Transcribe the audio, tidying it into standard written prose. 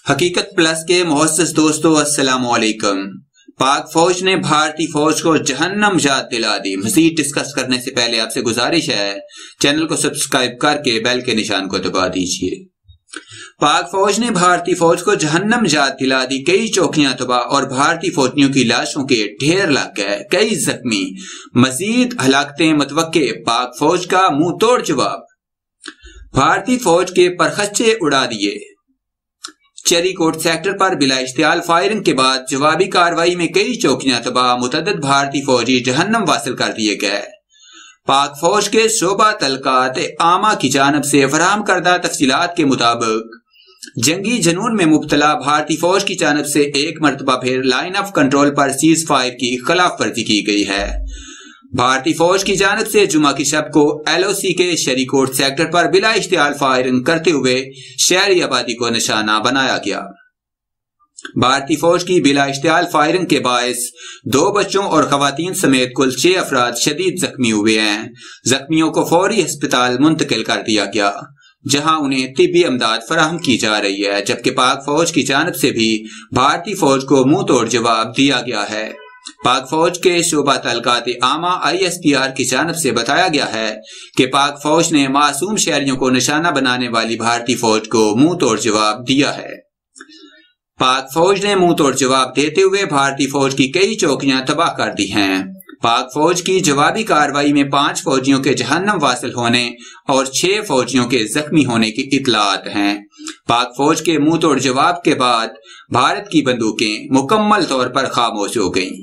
حقیقت پلس کے معزز دوستو السلام علیکم۔ پاک فوج نے بھارتی فوج کو جہنم یاد دلا دی۔ مزید ڈسکس کرنے سے پہلے آپ سے گزارش ہے چینل کو سبسکرائب کر کے بیل کے نشان کو دبا دیجیے۔ پاک فوج نے بھارتی فوج کو جہنم یاد دلا دی، کئی چوکیاں تباہ اور بھارتی فوجیوں کی لاشوں کے ڈھیر لگ گئے، کئی زخمی، مزید ہلاکتیں متوقع، پاک فوج کا منہ توڑ جواب، بھارتی فوج کے پرخچے اڑا دیے۔ چری کوٹ سیکٹر پر بلا اشتعال فائرنگ کے بعد جوابی کارروائی میں کئی چوکیاں تباہ، متعدد بھارتی فوجی جہنم واصل کر دیے گئے۔ پاک فوج کے شعبہ تعلقات عامہ کی جانب سے فراہم کردہ تفصیلات کے مطابق جنگی جنون میں مبتلا بھارتی فوج کی جانب سے ایک مرتبہ پھر line of control per cease fire کی خلاف ورزی کی گئی ہے۔ بھارتی فوج کی جانب سے جمعہ کی شب کو ایل او سی کے شری کوٹ سیکٹر پر بلا اشتعال فائرنگ کرتے ہوئے شہری آبادی کو نشانہ بنایا گیا۔ بھارتی فوج کی بلا اشتعال فائرنگ کے باعث 2 بچوں اور خواتین سمیت کل 6 افراد شدید زخمی ہوئے ہیں۔ زخمیوں کو فوری ہسپتال منتقل کر دیا گیا جہاں انہیں طبی امداد فراہم کی جا رہی ہے، جبکہ پاک فوج کی جانب سے بھی بھارتی فوج کو منہ توڑ جواب دیا گیا ہے۔ پاک فوج کے شعبہ تعلقات عامہ ISPR کی جانب سے بتایا گیا ہے کہ پاک فوج نے معصوم شہریوں کو نشانہ بنانے والی بھارتی فوج کو منہ توڑ جواب دیا ہے۔ پاک فوج نے منہ توڑ جواب دیتے ہوئے بھارتی فوج کی کئی چوکیاں تباہ کر دی ہیں۔ پاک فوج کی جوابی کارروائی میں 5 فوجیوں کے جہنم واصل ہونے اور 6 فوجیوں کے زخمی ہونے کی اطلاعات ہیں۔ پاک فوج کے منہ توڑ جواب کے بعد بھارت کی بندوقیں مکمل طور پر خاموش ہو گئیں۔